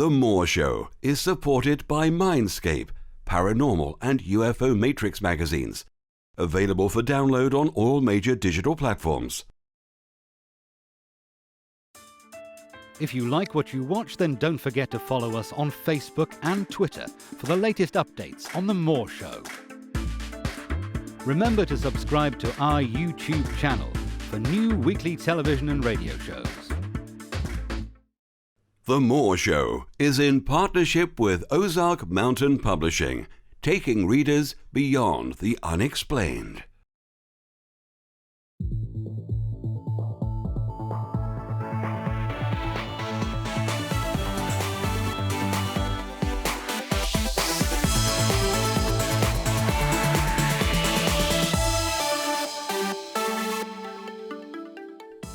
The Moore Show is supported by Mindscape, Paranormal and UFO Matrix magazines. Available for download on all major digital platforms. If you like what you watch, then don't forget to follow us on Facebook and Twitter for the latest updates on The Moore Show. Remember to subscribe to our YouTube channel for new weekly television and radio shows. The Moore Show is in partnership with Ozark Mountain Publishing, taking readers beyond the unexplained.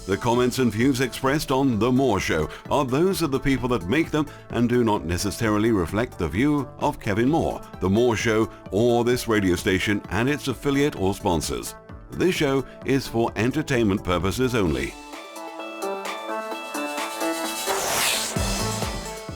The comments and views expressed on The Moore Show are those of the people that make them and do not necessarily reflect the view of Kevin Moore, The Moore Show, or this radio station and its affiliate or sponsors. This show is for entertainment purposes only.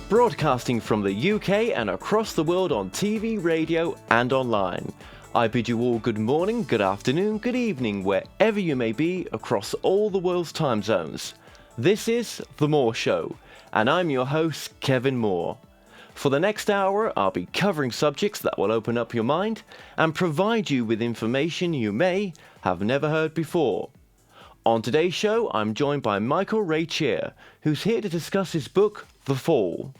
Broadcasting from the UK and across the world on TV, radio and online. I bid you all good morning, good afternoon, good evening, wherever you may be across all the world's time zones. This is The Moore Show, and I'm your host, Kevin Moore. For the next hour, I'll be covering subjects that will open up your mind and provide you with information you may have never heard before. On today's show, I'm joined by Michael Reccia, who's here to discuss his book, The Fall.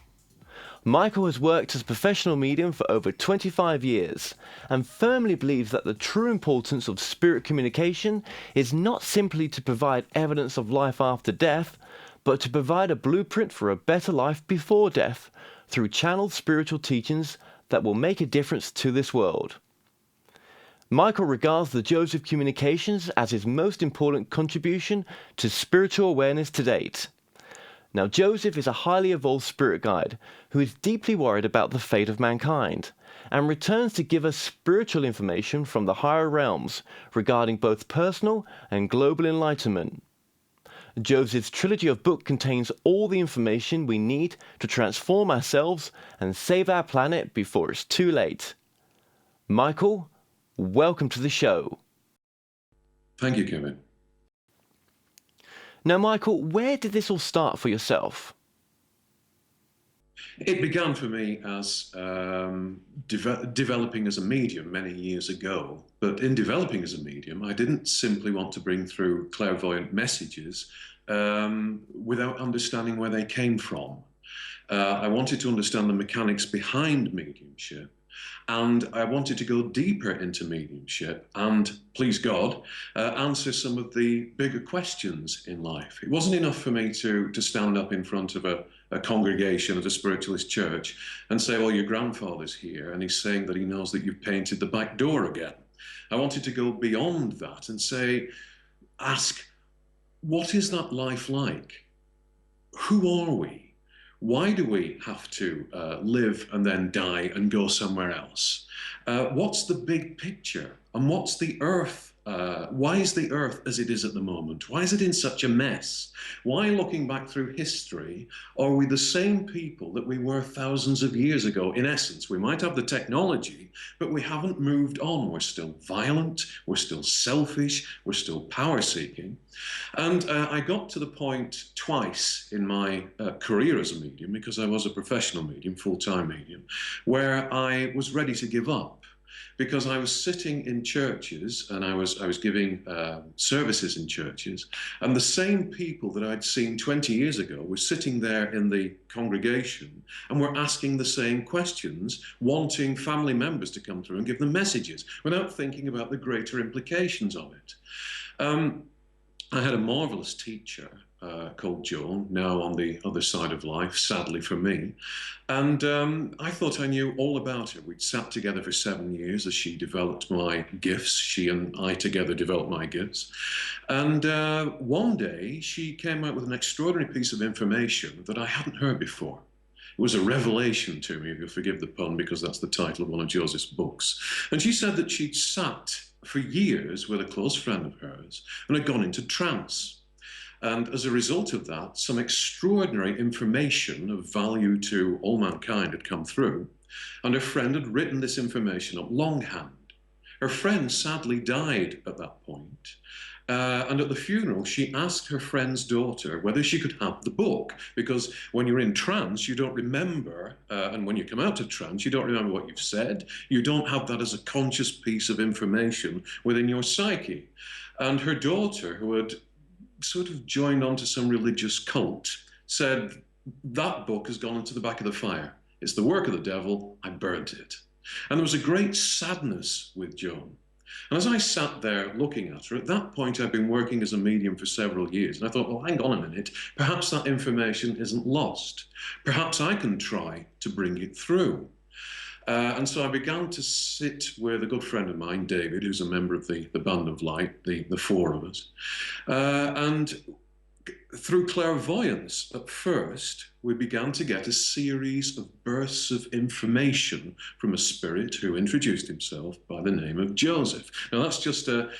Michael has worked as a professional medium for over 25 years and firmly believes that the true importance of spirit communication is not simply to provide evidence of life after death, but to provide a blueprint for a better life before death through channeled spiritual teachings that will make a difference to this world. Michael regards the Joseph communications as his most important contribution to spiritual awareness to date. Now, Joseph is a highly evolved spirit guide who is deeply worried about the fate of mankind and returns to give us spiritual information from the higher realms regarding both personal and global enlightenment. Joseph's trilogy of books contains all the information we need to transform ourselves and save our planet before it's too late. Michael, welcome to the show. Thank you, Kevin. Now, Michael, where did this all start for yourself? It began for me as developing as a medium many years ago. But in developing as a medium, I didn't simply want to bring through clairvoyant messages without understanding where they came from. I wanted to understand the mechanics behind mediumship. And I wanted to go deeper into mediumship and, please God, answer some of the bigger questions in life. It wasn't enough for me to stand up in front of a congregation at a spiritualist church and say, well, your grandfather's here and he's saying that he knows that you've painted the back door again. I wanted to go beyond that and ask, what is that life like? Who are we? Why do we have to live and then die and go somewhere else? What's the big picture? And what's the earth? Why is the earth as it is at the moment? Why is it in such a mess? Why, looking back through history, are we the same people that we were thousands of years ago? In essence, we might have the technology, but we haven't moved on. We're still violent, we're still selfish, we're still power-seeking. And I got to the point twice in my career as a medium, because I was a professional medium, full-time medium, where I was ready to give up. Because I was sitting in churches and I was giving services in churches, and the same people that I'd seen 20 years ago were sitting there in the congregation and were asking the same questions, wanting family members to come through and give them messages without thinking about the greater implications of it. I had a marvelous teacher called Joan, now on the other side of life, sadly for me. And I thought I knew all about her. We'd sat together for 7 years as she developed my gifts. She and I together developed my gifts. And one day she came out with an extraordinary piece of information that I hadn't heard before. It was a revelation to me, if you'll forgive the pun, because that's the title of one of Joseph's books. And she said that she'd sat for years with a close friend of hers and had gone into trance. And as a result of that, some extraordinary information of value to all mankind had come through, and her friend had written this information up longhand. Her friend sadly died at that point. And at the funeral, she asked her friend's daughter whether she could have the book, because when you're in trance, you don't remember, and when you come out of trance, you don't remember what you've said. You don't have that as a conscious piece of information within your psyche. And her daughter, who had sort of joined onto some religious cult, said, "That book has gone into the back of the fire. It's the work of the devil. I burnt it." And there was a great sadness with Joan. And as I sat there looking at her, at that point I'd been working as a medium for several years, and I thought, well, hang on a minute, perhaps that information isn't lost. Perhaps I can try to bring it through. And so I began to sit with a good friend of mine, David, who's a member of the Band of Light, the four of us. And through clairvoyance, at first, we began to get a series of bursts of information from a spirit who introduced himself by the name of Joseph. Now, that's just a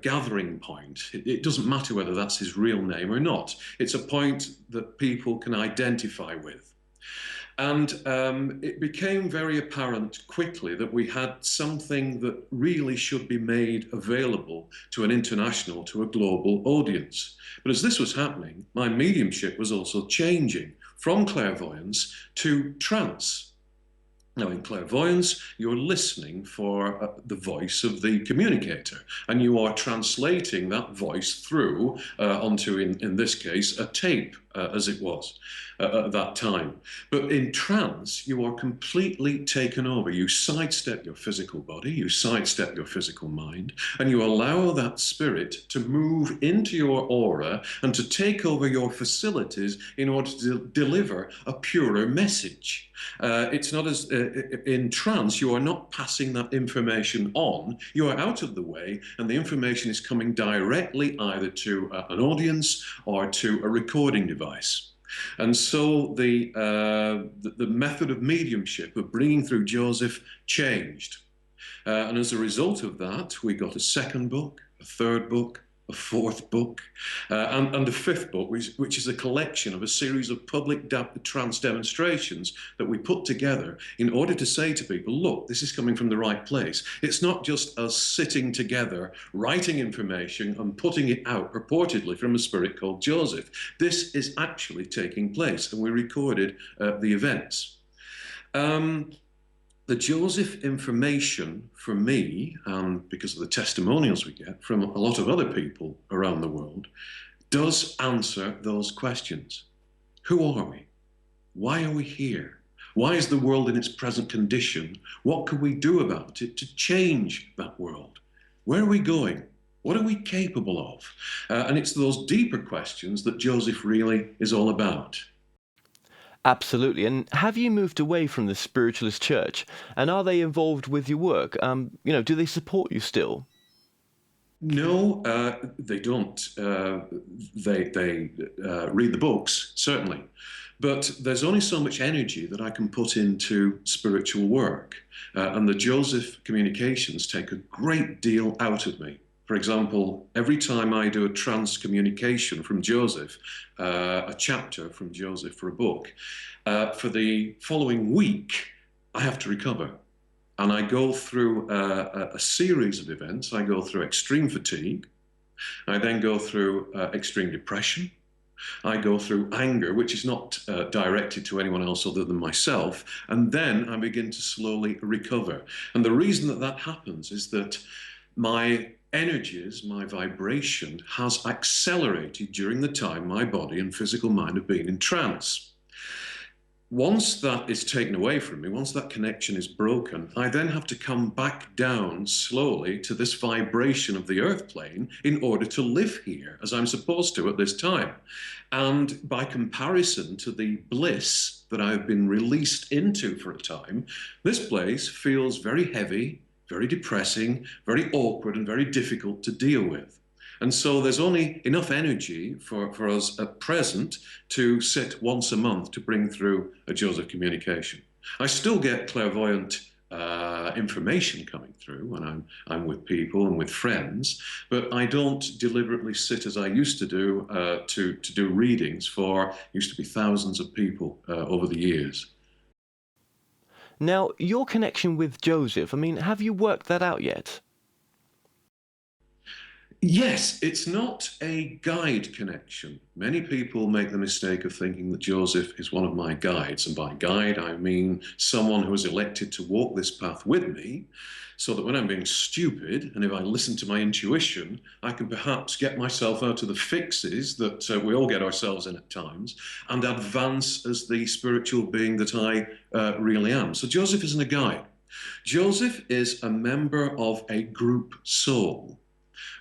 gathering point. It doesn't matter whether that's his real name or not. It's a point that people can identify with. And it became very apparent quickly that we had something that really should be made available to an international, to a global audience. But as this was happening, my mediumship was also changing from clairvoyance to trance. Now, in clairvoyance, you're listening for the voice of the communicator, and you are translating that voice through onto, in this case, a tape, as it was at that time. But in trance, you are completely taken over. You sidestep your physical body, you sidestep your physical mind, and you allow that spirit to move into your aura and to take over your facilities in order to deliver a purer message. It's not as in trance, you are not passing that information on. You are out of the way, and the information is coming directly either to an audience or to a recording device. And so the method of mediumship, of bringing through Joseph, changed. And as a result of that, we got a second book, a third book, a fourth book, and a fifth book, which is a collection of a series of public trance demonstrations that we put together in order to say to people, look, this is coming from the right place. It's not just us sitting together, writing information and putting it out purportedly from a spirit called Joseph. This is actually taking place, and we recorded the events. The Joseph information for me, and because of the testimonials we get from a lot of other people around the world, does answer those questions. Who are we? Why are we here? Why is the world in its present condition? What can we do about it to change that world? Where are we going? What are we capable of? And it's those deeper questions that Joseph really is all about. Absolutely. And have you moved away from the Spiritualist Church? And are they involved with your work? Do they support you still? No, they don't. They read the books, certainly. But there's only so much energy that I can put into spiritual work. And the Joseph communications take a great deal out of me. For example, every time I do a trance communication from Joseph, a chapter from Joseph for a book, for the following week, I have to recover. And I go through a series of events. I go through extreme fatigue. I then go through extreme depression. I go through anger, which is not directed to anyone else other than myself. And then I begin to slowly recover. And the reason that that happens is that my energies, my vibration has accelerated during the time my body and physical mind have been in trance. Once that is taken away from me, once that connection is broken, I then have to come back down slowly to this vibration of the earth plane in order to live here as I'm supposed to at this time. And by comparison to the bliss that I've been released into for a time, this place feels very heavy, very depressing, very awkward, and very difficult to deal with. And so there's only enough energy for us at present to sit once a month to bring through a Joseph communication. I still get clairvoyant information coming through when I'm with people and with friends, but I don't deliberately sit as I used to do to do readings for used to be thousands of people over the years. Now, your connection with Joseph, I mean, have you worked that out yet? Yes, it's not a guide connection. Many people make the mistake of thinking that Joseph is one of my guides. And by guide, I mean someone who is elected to walk this path with me so that when I'm being stupid, and if I listen to my intuition, I can perhaps get myself out of the fixes that we all get ourselves in at times and advance as the spiritual being that I really am. So Joseph isn't a guide. Joseph is a member of a group soul.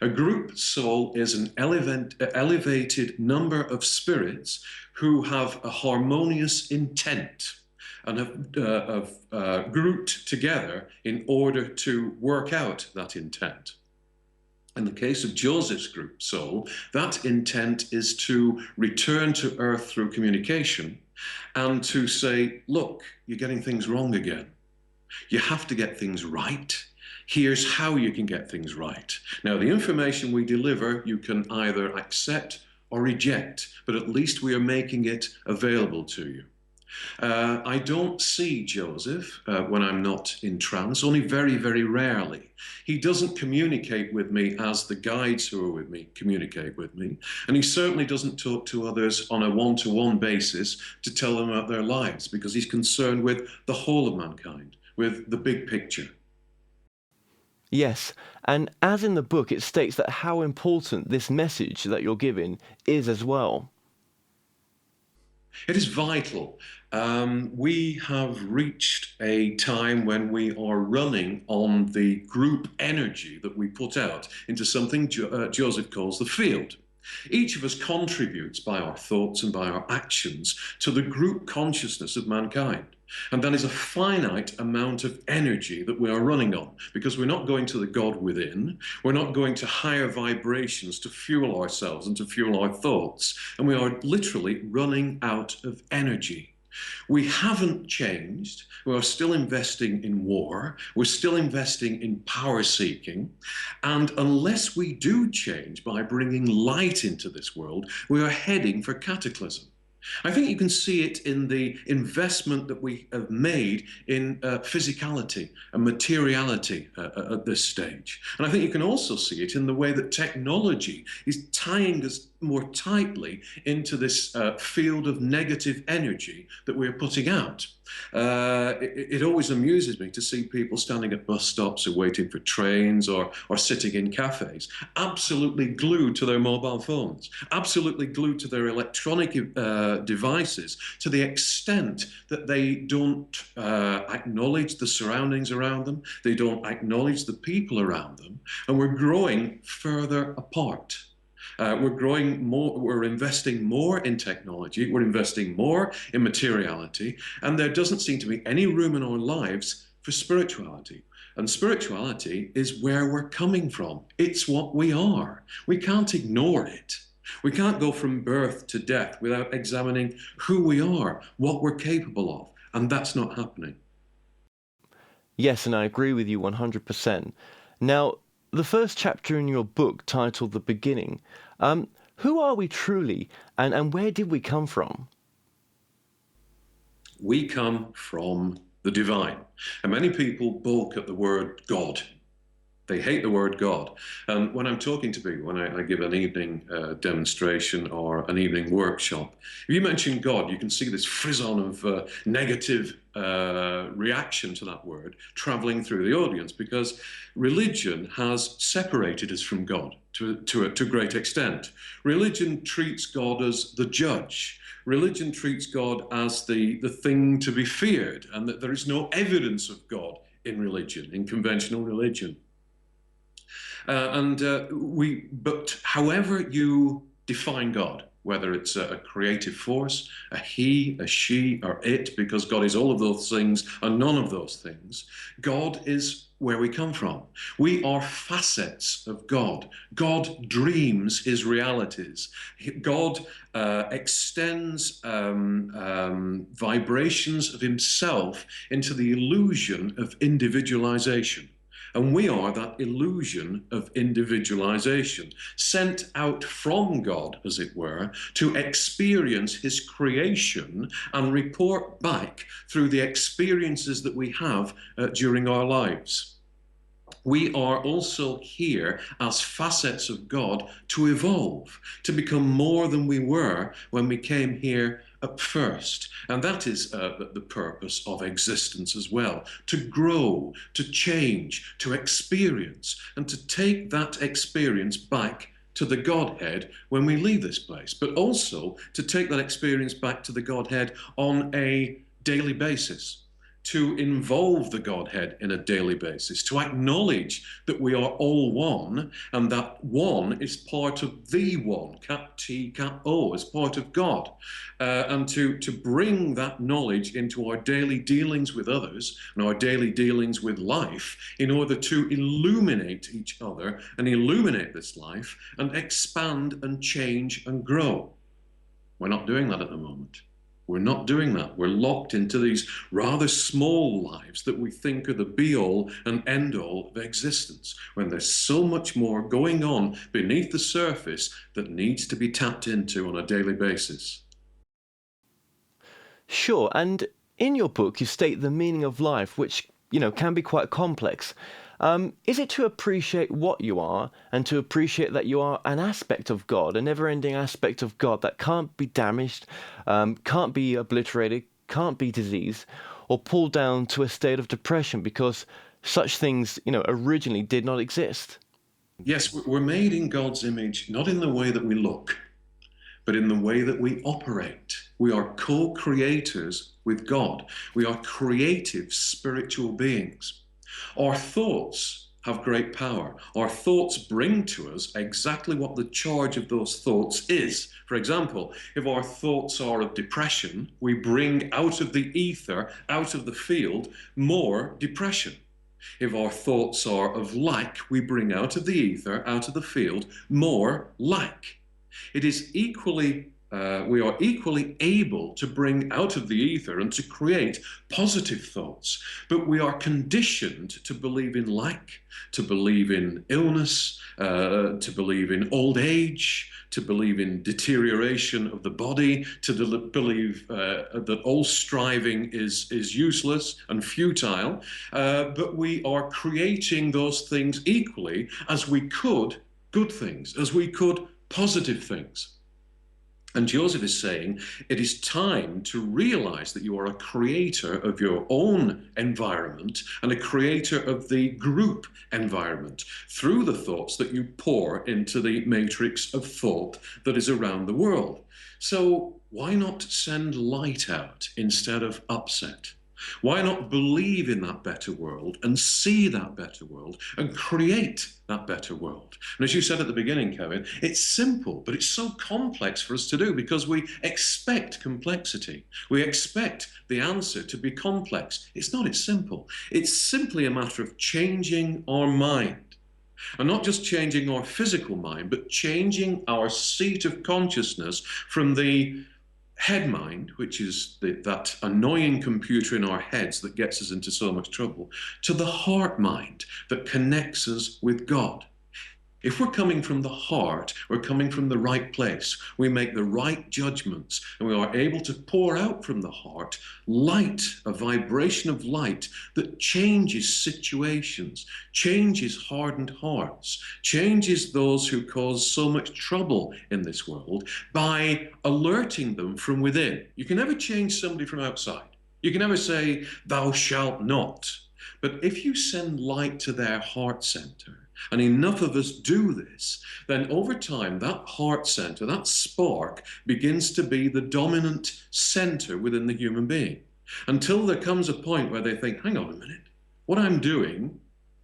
A group soul is an elevated number of spirits who have a harmonious intent and have grouped together in order to work out that intent. In the case of Joseph's group soul, that intent is to return to earth through communication and to say, look, you're getting things wrong again. You have to get things right. Here's how you can get things right. Now, the information we deliver, you can either accept or reject, but at least we are making it available to you. I don't see Joseph when I'm not in trance, only very, very rarely. He doesn't communicate with me as the guides who are with me communicate with me. And he certainly doesn't talk to others on a one-to-one basis to tell them about their lives, because he's concerned with the whole of mankind, with the big picture. Yes, and as in the book, it states that how important this message that you're giving is as well. It is vital. We have reached a time when we are running on the group energy that we put out into something Joseph calls the field. Each of us contributes by our thoughts and by our actions to the group consciousness of mankind. And that is a finite amount of energy that we are running on, because we're not going to the God within. We're not going to higher vibrations to fuel ourselves and to fuel our thoughts. And we are literally running out of energy. We haven't changed. We are still investing in war. We're still investing in power seeking. And unless we do change by bringing light into this world, we are heading for cataclysm. I think you can see it in the investment that we have made in physicality and materiality at this stage. And I think you can also see it in the way that technology is tying us more tightly into this field of negative energy that we're putting out. It always amuses me to see people standing at bus stops or waiting for trains or sitting in cafes, absolutely glued to their mobile phones, absolutely glued to their electronic devices, to the extent that they don't acknowledge the surroundings around them, they don't acknowledge the people around them, and we're growing further apart. We're growing more, we're investing more in technology, we're investing more in materiality, and there doesn't seem to be any room in our lives for spirituality. And spirituality is where we're coming from. It's what we are. We can't ignore it. We can't go from birth to death without examining who we are, what we're capable of, and that's not happening. Yes, and I agree with you 100%. Now, the first chapter in your book, titled The Beginning, who are we truly, and where did we come from? We come from the divine. And many people balk at the word God. They hate the word God. And when I'm talking to people, when I give an evening demonstration or an evening workshop, if you mention God, you can see this frisson of negative reaction to that word traveling through the audience, because religion has separated us from God to a great extent. Religion treats God as the judge. Religion treats God as the thing to be feared, and that there is no evidence of God in religion, in conventional religion. But however you define God, whether it's a creative force, a he, a she, or it, because God is all of those things and none of those things. God is where we come from. We are facets of God. God dreams his realities. God extends vibrations of himself into the illusion of individualization. And we are that illusion of individualization, sent out from God, as it were, to experience his creation and report back through the experiences that we have during our lives. We are also here as facets of God to evolve, to become more than we were when we came here at first. And that is the purpose of existence as well, to grow, to change, to experience, and to take that experience back to the Godhead when we leave this place, but also to take that experience back to the Godhead on a daily basis, to involve the Godhead in a daily basis, to acknowledge that we are all one, and that one is part of the one, cap T, cap O, as part of God, and to bring that knowledge into our daily dealings with others and our daily dealings with life in order to illuminate each other and illuminate this life and expand and change and grow. We're not doing that at the moment. We're not doing that. We're locked into these rather small lives that we think are the be-all and end-all of existence, when there's so much more going on beneath the surface that needs to be tapped into on a daily basis. Sure, and in your book you state the meaning of life, which, can be quite complex. Is it to appreciate what you are and to appreciate that you are an aspect of God, a never-ending aspect of God that can't be damaged, can't be obliterated, can't be diseased, or pulled down to a state of depression because such things, originally did not exist? Yes, we're made in God's image, not in the way that we look, but in the way that we operate. We are co-creators with God. We are creative spiritual beings. Our thoughts have great power. Our thoughts bring to us exactly what the charge of those thoughts is. For example, if our thoughts are of depression, we bring out of the ether, out of the field, more depression. If our thoughts are of lack, we bring out of the ether, out of the field, more lack. It is equally we are equally able to bring out of the ether and to create positive thoughts, but we are conditioned to believe in lack, to believe in illness, to believe in old age, to believe in deterioration of the body, to believe that all striving is useless and futile, but we are creating those things equally as we could good things, as we could positive things. And Joseph is saying it is time to realize that you are a creator of your own environment and a creator of the group environment through the thoughts that you pour into the matrix of thought that is around the world. So why not send light out instead of upset? Why not believe in that better world and see that better world and create that better world? And as you said at the beginning, Kevin, it's simple, but it's so complex for us to do because we expect complexity. We expect the answer to be complex. It's not, it's simple. It's simply a matter of changing our mind. And not just changing our physical mind, but changing our seat of consciousness from the head mind, which is that annoying computer in our heads that gets us into so much trouble, to the heart mind that connects us with God. If we're coming from the heart, we're coming from the right place. We make the right judgments, and we are able to pour out from the heart light, a vibration of light that changes situations, changes hardened hearts, changes those who cause so much trouble in this world by alerting them from within. You can never change somebody from outside. You can never say, "Thou shalt not." But if you send light to their heart center, and enough of us do this, then over time that heart center, that spark, begins to be the dominant center within the human being, until there comes a point where they think, hang on a minute, what I'm doing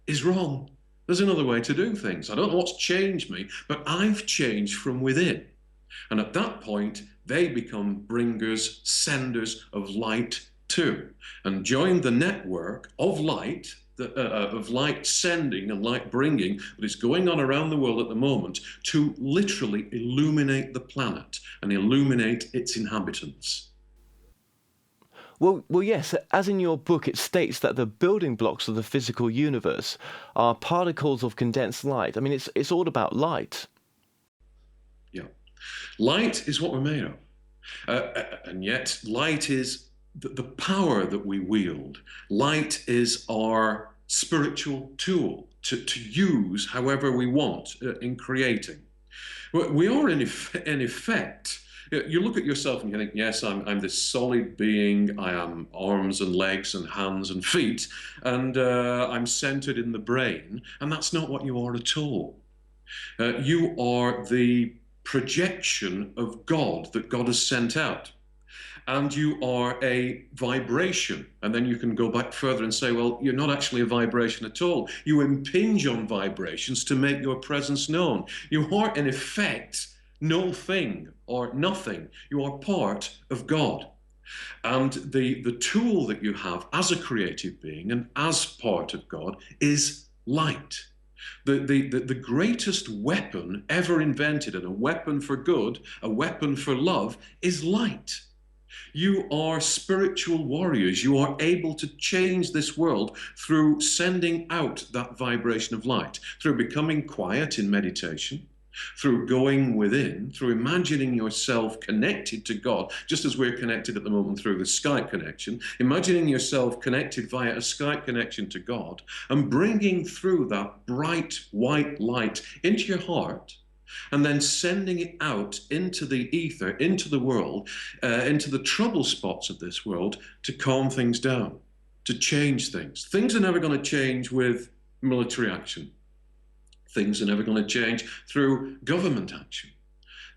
is wrong. There's another way to do things. I don't know what's changed me, but I've changed from within. And at that point, they become bringers, senders of light too, and join the network of light, of light sending and light bringing that is going on around the world at the moment to literally illuminate the planet and illuminate its inhabitants. Well, yes, as in your book, it states that the building blocks of the physical universe are particles of condensed light. I mean, it's all about light. Yeah. Light is what we're made of. And yet, light is the power that we wield. Light is our spiritual tool to use however we want in creating. We are, in effect, you look at yourself and you think, yes, I'm this solid being. I am arms and legs and hands and feet, and I'm centered in the brain. And that's not what you are at all. You are the projection of God that God has sent out. And you are a vibration. And then you can go back further and say, well, you're not actually a vibration at all. You impinge on vibrations to make your presence known. You are, in effect, no thing or nothing. You are part of God. And the tool that you have as a creative being and as part of God is light. The greatest weapon ever invented, and a weapon for good, a weapon for love, is light. You are spiritual warriors. You are able to change this world through sending out that vibration of light, through becoming quiet in meditation, through going within, through imagining yourself connected to God, just as we're connected at the moment through the Skype connection, imagining yourself connected via a Skype connection to God, and bringing through that bright white light into your heart, and then sending it out into the ether, into the world, into the trouble spots of this world, to calm things down, to change things. Things are never going to change with military action. Things are never going to change through government action.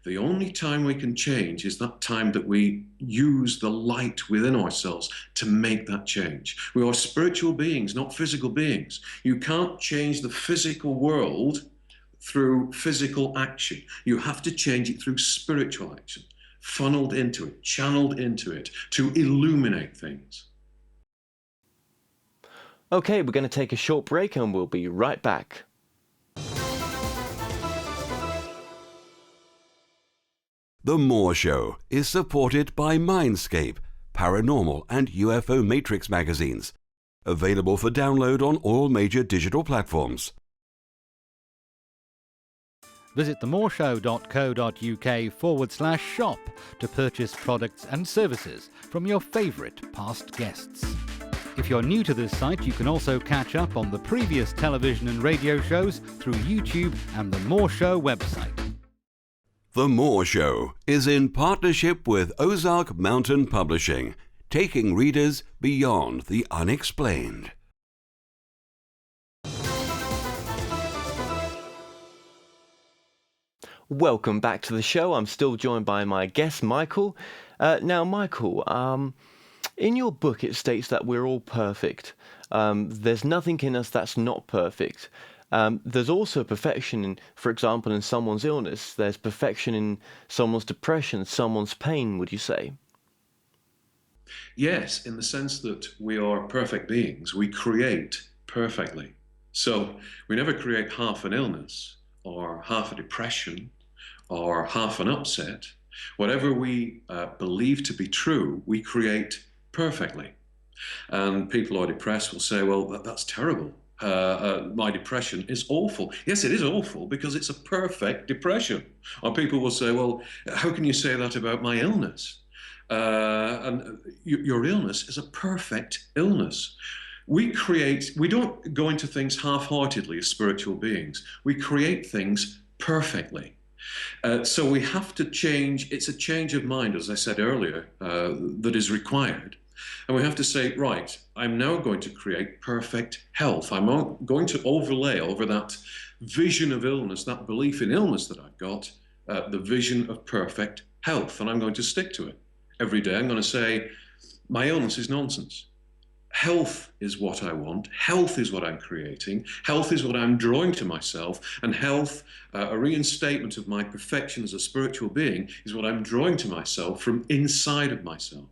The only time we can change is that time that we use the light within ourselves to make that change. We are spiritual beings, not physical beings. You can't change the physical world through physical action. You have to change it through spiritual action, funneled into it, channeled into it, to illuminate things. Okay, we're going to take a short break and we'll be right back. The Moore Show is supported by Mindscape, Paranormal and UFO Matrix magazines. Available for download on all major digital platforms. Visit themoreshow.co.uk/shop to purchase products and services from your favourite past guests. If you're new to this site, you can also catch up on the previous television and radio shows through YouTube and the Moore Show website. The Moore Show is in partnership with Ozark Mountain Publishing, taking readers beyond the unexplained. Welcome back to the show. I'm still joined by my guest, Michael. Now, Michael, in your book it states that we're all perfect. There's nothing in us that's not perfect. There's also perfection in, for example, in someone's illness. There's perfection in someone's depression, someone's pain, would you say? Yes, in the sense that we are perfect beings. We create perfectly. So we never create half an illness or half a depression or half an upset. Whatever we believe to be true, we create perfectly. And people who are depressed will say, well, that's terrible. My depression is awful. Yes, it is awful because it's a perfect depression. Or people will say, well, how can you say that about my illness? And your illness is a perfect illness. We don't go into things half-heartedly as spiritual beings. We create things perfectly. So we have to change. It's a change of mind, as I said earlier, that is required. And we have to say, right, I'm now going to create perfect health. I'm going to overlay over that vision of illness, that belief in illness that I've got, the vision of perfect health. And I'm going to stick to it. Every day I'm going to say, my illness is nonsense. Health is what I want. Health is what I'm creating. Health is what I'm drawing to myself. And health, a reinstatement of my perfection as a spiritual being, is what I'm drawing to myself from inside of myself.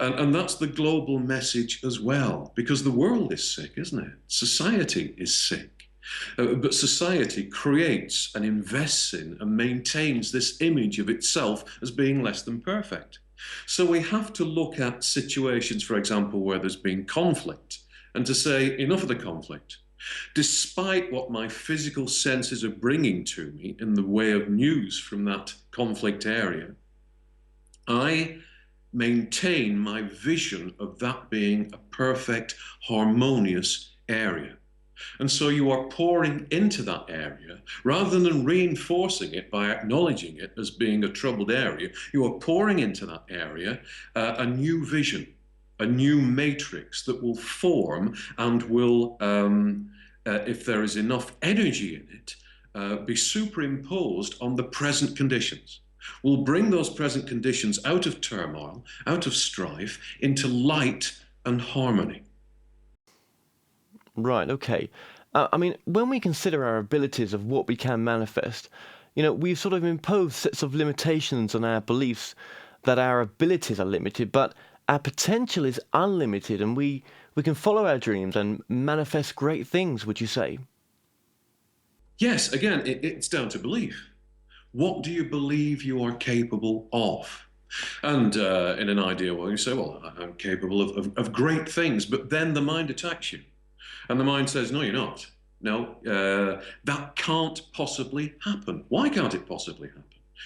And that's the global message as well, because the world is sick, isn't it? Society is sick. But society creates and invests in and maintains this image of itself as being less than perfect. So we have to look at situations, for example, where there's been conflict, and to say, enough of the conflict. Despite what my physical senses are bringing to me in the way of news from that conflict area, I maintain my vision of that being a perfect, harmonious area. And so you are pouring into that area rather than reinforcing it by acknowledging it as being a troubled area. You are pouring into that area a new vision, a new matrix that will form and will, if there is enough energy in it, be superimposed on the present conditions. We'll bring those present conditions out of turmoil, out of strife, into light and harmony. Right, okay. I mean, when we consider our abilities of what we can manifest, we've sort of imposed sets of limitations on our beliefs that our abilities are limited, but our potential is unlimited, and we can follow our dreams and manifest great things, would you say? Yes, again, it's down to belief. What do you believe you are capable of? And in an ideal world, you say, well, I'm capable of great things, but then the mind attacks you. And the mind says, no, you're not. No, that can't possibly happen. Why can't it possibly happen?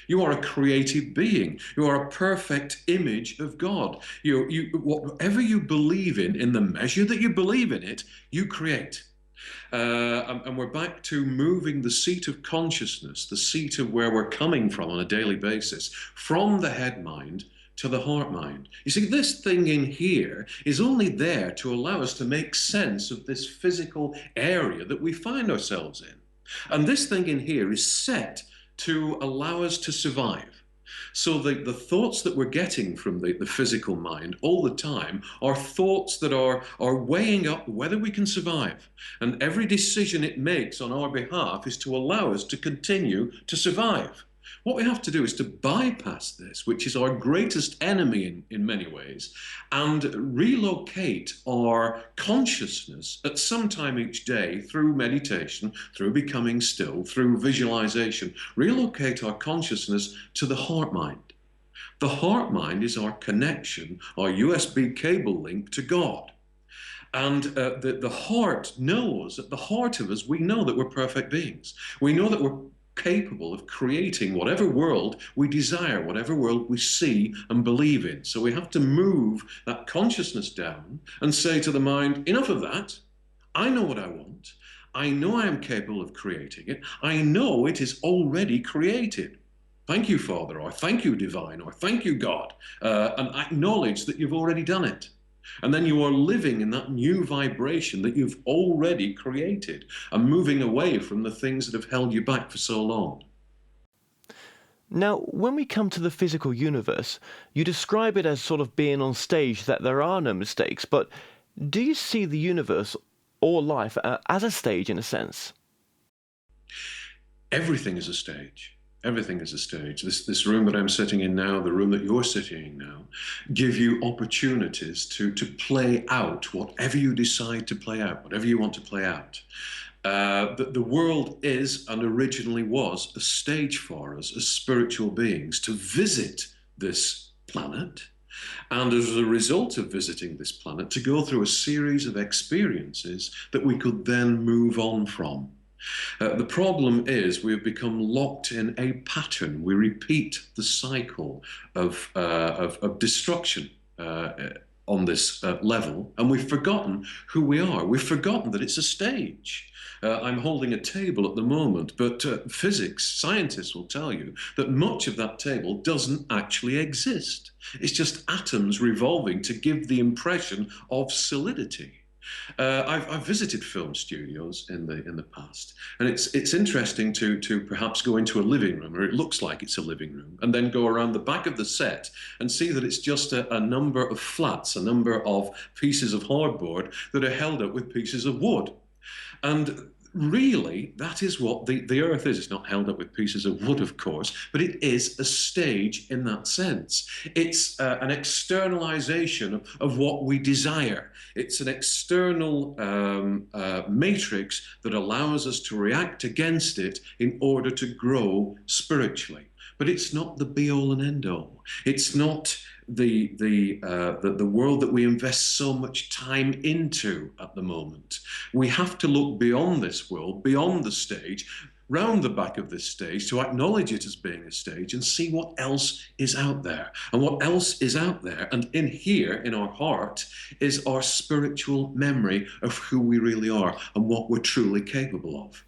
You are a creative being. You are a perfect image of God. Whatever you believe in the measure that you believe in it, you create. And we're back to moving the seat of consciousness, the seat of where we're coming from on a daily basis, from the head mind to the heart mind. You see, this thing in here is only there to allow us to make sense of this physical area that we find ourselves in. And this thing in here is set to allow us to survive. So the thoughts that we're getting from the physical mind all the time are thoughts that are weighing up whether we can survive. And every decision it makes on our behalf is to allow us to continue to survive. What we have to do is to bypass this, which is our greatest enemy in many ways, and relocate our consciousness at some time each day through meditation, through becoming still, through visualization, relocate our consciousness to the heart mind. The heart mind is our connection, our USB cable link to God. And the heart knows, at the heart of us, we know that we're perfect beings. We know that we're capable of creating whatever world we desire, whatever world we see and believe in. So we have to move that consciousness down and say to the mind, enough of that. I know what I want. I know I am capable of creating it. I know it is already created. Thank you, Father, or thank you, Divine, or thank you, God. And acknowledge that you've already done it. And then you are living in that new vibration that you've already created and moving away from the things that have held you back for so long. Now, when we come to the physical universe, you describe it as sort of being on stage, that there are no mistakes, but do you see the universe or life as a stage in a sense? Everything is a stage. Everything is a stage. This room that I'm sitting in now, the room that you're sitting in now, give you opportunities to play out whatever you decide to play out, whatever you want to play out. The world is and originally was a stage for us as spiritual beings to visit this planet, and as a result of visiting this planet, to go through a series of experiences that we could then move on from. The problem is we've become locked in a pattern. We repeat the cycle of destruction on this level, and we've forgotten who we are. We've forgotten that it's a stage. I'm holding a table at the moment, but physics, scientists will tell you that much of that table doesn't actually exist. It's just atoms revolving to give the impression of solidity. I've visited film studios in the past, and it's interesting to perhaps go into a living room, or it looks like it's a living room, and then go around the back of the set and see that it's just a number of flats, a number of pieces of hardboard that are held up with pieces of wood. And really, that is what the Earth is. It's not held up with pieces of wood, of course, but it is a stage in that sense. It's an externalization of what we desire. It's an external matrix that allows us to react against it in order to grow spiritually. But it's not the be-all and end-all. It's not the world that we invest so much time into at the moment. We have to look beyond this world, beyond the stage, round the back of this stage, to acknowledge it as being a stage and see what else is out there. And what else is out there, and in here, in our heart, is our spiritual memory of who we really are and what we're truly capable of.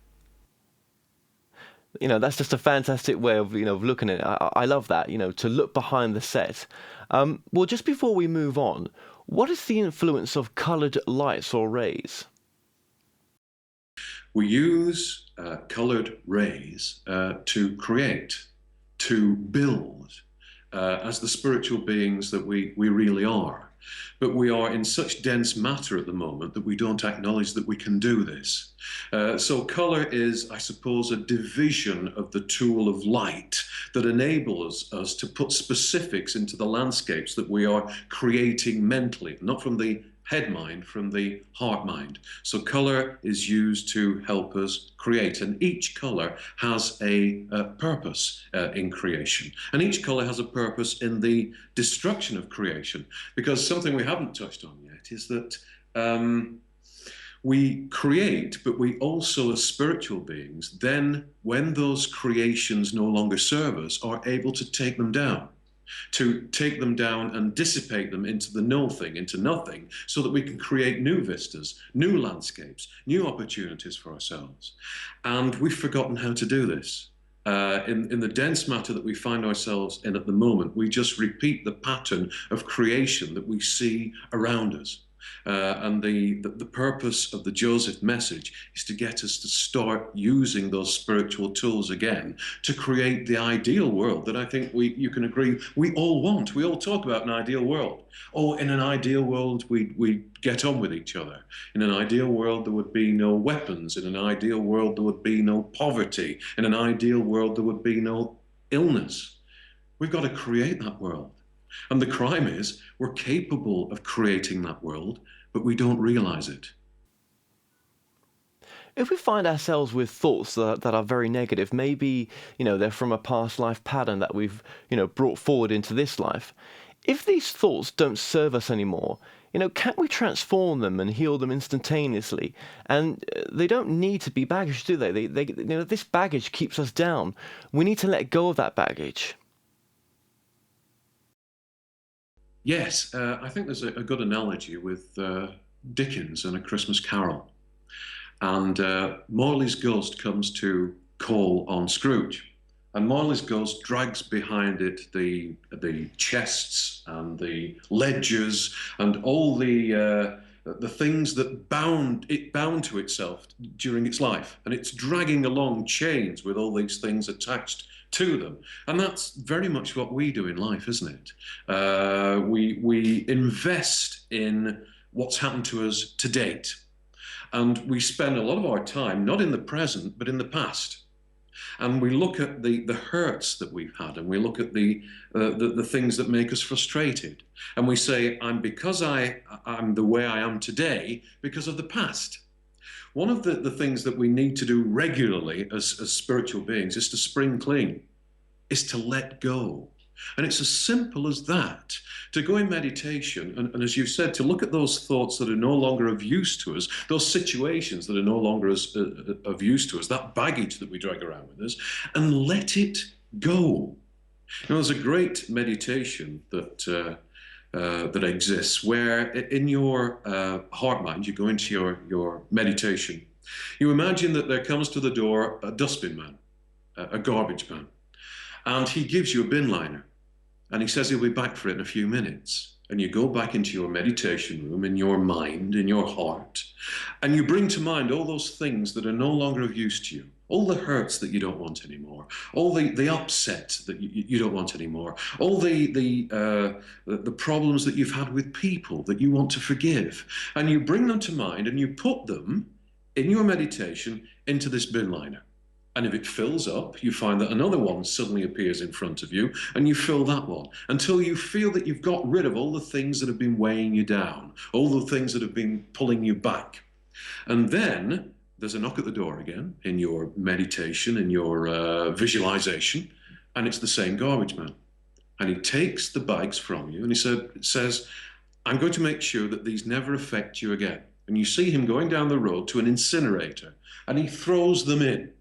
That's just a fantastic way of, of looking at it. I love that, to look behind the set. Well, just before we move on, what is the influence of coloured lights or rays? We use coloured rays to create, to build, as the spiritual beings that we really are. But we are in such dense matter at the moment that we don't acknowledge that we can do this. So colour is, I suppose, a division of the tool of light that enables us to put specifics into the landscapes that we are creating mentally, not from the head mind, from the heart mind. So colour is used to help us create, and each colour has a purpose in creation, and each colour has a purpose in the destruction of creation, because something we haven't touched on yet is that we create, but we also, as spiritual beings, then when those creations no longer serve us, are able to take them down. To take them down and dissipate them into the no thing, into nothing, so that we can create new vistas, new landscapes, new opportunities for ourselves. And we've forgotten how to do this. In the dense matter that we find ourselves in at the moment, we just repeat the pattern of creation that we see around us. And the purpose of the Joseph message is to get us to start using those spiritual tools again to create the ideal world that I think you can agree we all want. We all talk about an ideal world. Oh, in an ideal world, we get on with each other. In an ideal world, there would be no weapons. In an ideal world, there would be no poverty. In an ideal world, there would be no illness. We've got to create that world. And the crime is we're capable of creating that world, but we don't realize it. If we find ourselves with thoughts that are very negative, maybe, they're from a past life pattern that we've, brought forward into this life. If these thoughts don't serve us anymore, can't we transform them and heal them instantaneously? And they don't need to be baggage, do they? This baggage keeps us down. We need to let go of that baggage. Yes, I think there's a good analogy with Dickens and A Christmas Carol. And Morley's ghost comes to call on Scrooge. And Morley's ghost drags behind it the chests and the ledgers and all the things that bound to itself during its life. And it's dragging along chains with all these things attached to them. And that's very much what we do in life, isn't it? We invest in what's happened to us to date. And we spend a lot of our time not in the present, but in the past. And we look at the hurts that we've had, and we look at the things that make us frustrated. And we say, I'm the way I am today because of the past. One of the things that we need to do regularly as spiritual beings is to spring clean, is to let go. And it's as simple as that, to go in meditation and as you said, to look at those thoughts that are no longer of use to us, those situations that are no longer of use to us, that baggage that we drag around with us, and let it go. There's a great meditation that exists where in your heart mind, you go into your meditation, you imagine that there comes to the door a dustbin man, a garbage man, and he gives you a bin liner, and he says he'll be back for it in a few minutes. and you go back into your meditation room, in your mind, in your heart, and you bring to mind all those things that are no longer of use to you, all the hurts that you don't want anymore, all the upset that you don't want anymore, all the problems that you've had with people that you want to forgive, and you bring them to mind and you put them in your meditation into this bin liner. And if it fills up, you find that another one suddenly appears in front of you, and you fill that one until you feel that you've got rid of all the things that have been weighing you down, all the things that have been pulling you back. And then there's a knock at the door again in your meditation, in your visualization, and it's the same garbage man. And he takes the bags from you, and he says, I'm going to make sure that these never affect you again. And you see him going down the road to an incinerator, and he throws them in.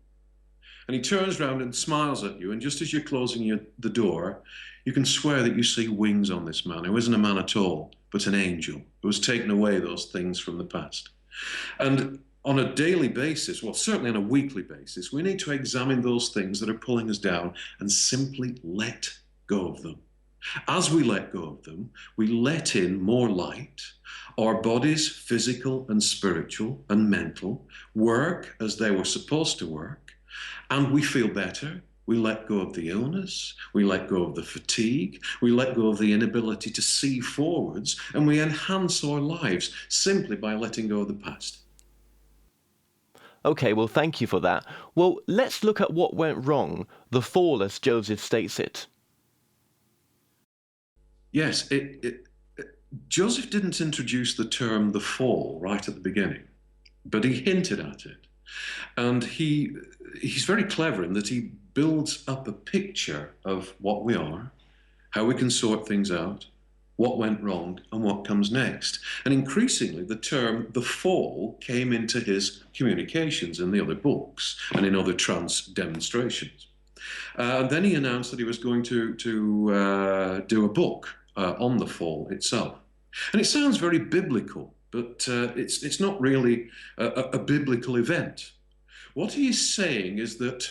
And he turns around and smiles at you, and just as you're closing the door, you can swear that you see wings on this man, who isn't a man at all, but an angel, who has taken away those things from the past. And on a daily basis, well, certainly on a weekly basis, we need to examine those things that are pulling us down and simply let go of them. As we let go of them, we let in more light. Our bodies, physical and spiritual and mental, work as they were supposed to work. And we feel better. We let go of the illness. We let go of the fatigue. We let go of the inability to see forwards. And we enhance our lives simply by letting go of the past. Okay, well, thank you for that. Well, let's look at what went wrong, the fall as Joseph states it. Yes, Joseph didn't introduce the term the fall right at the beginning, but he hinted at it. And he's very clever in that he builds up a picture of what we are, how we can sort things out, what went wrong, and what comes next. And increasingly, the term the fall came into his communications in the other books and in other trance demonstrations. And then he announced that he was going to do a book on the fall itself. And it sounds very biblical, but it's not really a biblical event. What he is saying is that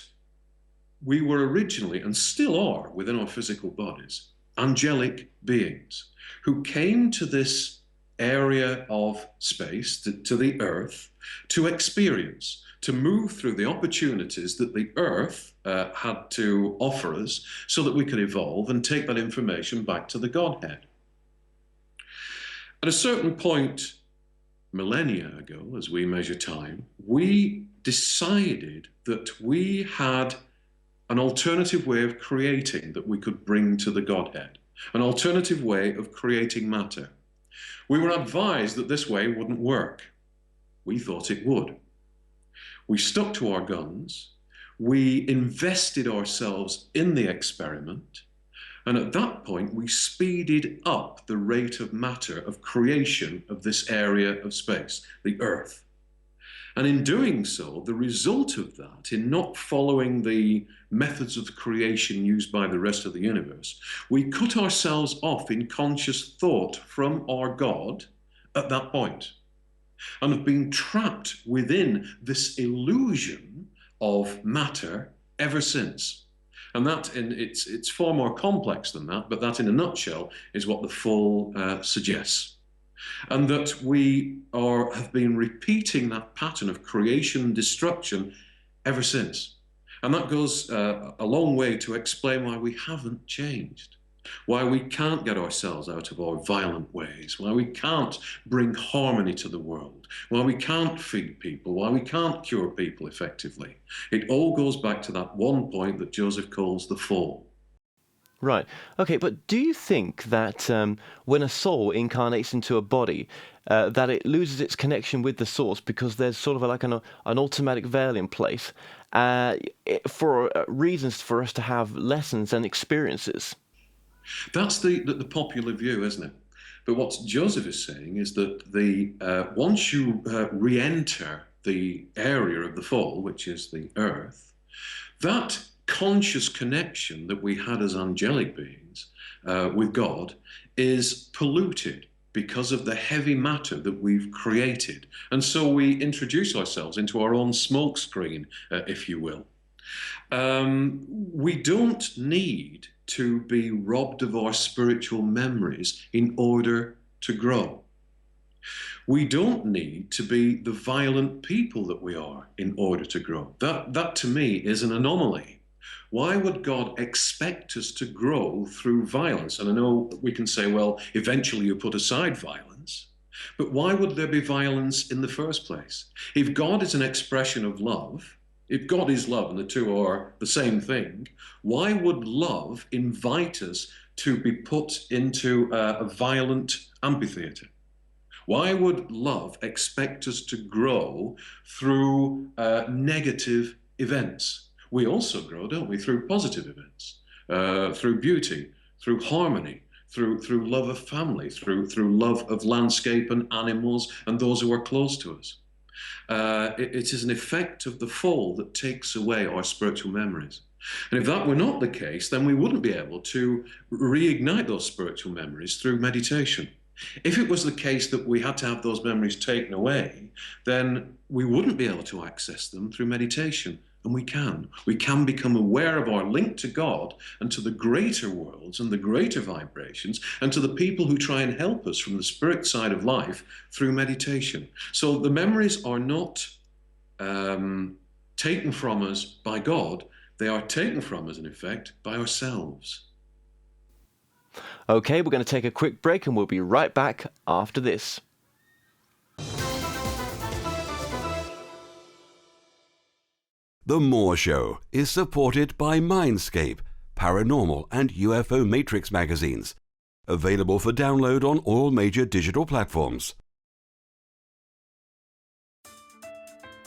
we were originally, and still are within our physical bodies, angelic beings who came to this area of space, to the earth, to experience, to move through the opportunities that the earth had to offer us so that we could evolve and take that information back to the Godhead. At a certain point, millennia ago, as we measure time, we decided that we had an alternative way of creating that we could bring to the Godhead, an alternative way of creating matter. We were advised that this way wouldn't work. We thought it would. We stuck to our guns. We invested ourselves in the experiment. And at that point, we speeded up the rate of matter of creation of this area of space, the Earth. And in doing so, the result of that, in not following the methods of creation used by the rest of the universe, we cut ourselves off in conscious thought from our God at that point, and have been trapped within this illusion of matter ever since. And that, it's far more complex than that, but that in a nutshell is what the fall suggests. And that we have been repeating that pattern of creation and destruction ever since. And that goes a long way to explain why we haven't changed, why we can't get ourselves out of our violent ways, why we can't bring harmony to the world, why we can't feed people, why we can't cure people effectively. It all goes back to that one point that Joseph calls the fall. Right. Okay, but do you think that when a soul incarnates into a body, that it loses its connection with the source because there's sort of like an automatic veil in place for reasons for us to have lessons and experiences? That's the popular view, isn't it? But what Joseph is saying is that once you re-enter the area of the fall, which is the earth, that conscious connection that we had as angelic beings with God is polluted because of the heavy matter that we've created. And so we introduce ourselves into our own smoke screen, if you will. We don't need to be robbed of our spiritual memories in order to grow. We don't need to be the violent people that we are in order to grow. That to me is an anomaly. Why would God expect us to grow through violence? And I know we can say, well, eventually you put aside violence, but why would there be violence in the first place? If God is an expression of love, if God is love and the two are the same thing, why would love invite us to be put into a violent amphitheater? Why would love expect us to grow through negative events? We also grow, don't we, through positive events, through beauty, through harmony, through love of family, through love of landscape and animals and those who are close to us. It is an effect of the fall that takes away our spiritual memories. And if that were not the case, then we wouldn't be able to reignite those spiritual memories through meditation. If it was the case that we had to have those memories taken away, then we wouldn't be able to access them through meditation. And we can. We can become aware of our link to God and to the greater worlds and the greater vibrations and to the people who try and help us from the spirit side of life through meditation. So the memories are not taken from us by God. They are taken from us, in effect, by ourselves. Okay, we're going to take a quick break and we'll be right back after this. The Moore Show is supported by Mindscape, Paranormal and UFO Matrix magazines, available for download on all major digital platforms.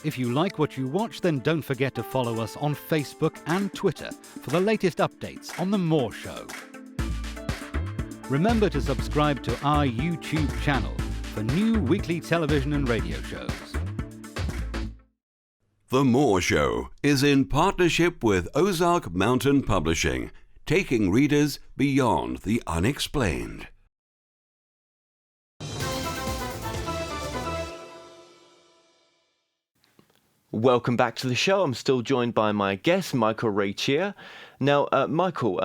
If you like what you watch, then don't forget to follow us on Facebook and Twitter for the latest updates on The Moore Show. Remember to subscribe to our YouTube channel for new weekly television and radio shows. The Moore Show is in partnership with Ozark Mountain Publishing, taking readers beyond the unexplained. Welcome back to the show. I'm still joined by my guest, Michael Reccia. Now, Michael,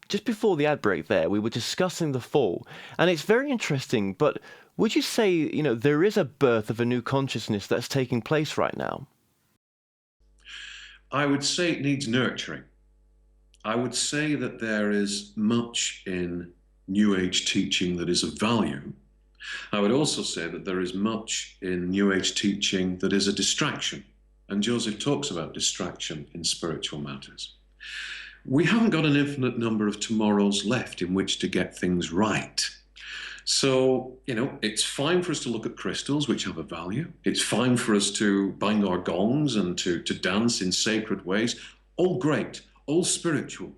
just before the ad break there, we were discussing the fall, and it's very interesting, but would you say, there is a birth of a new consciousness that's taking place right now? I would say it needs nurturing. I would say that there is much in New Age teaching that is of value. I would also say that there is much in New Age teaching that is a distraction. And Joseph talks about distraction in spiritual matters. We haven't got an infinite number of tomorrows left in which to get things right. So, it's fine for us to look at crystals, which have a value. It's fine for us to bang our gongs and to dance in sacred ways. All great, all spiritual.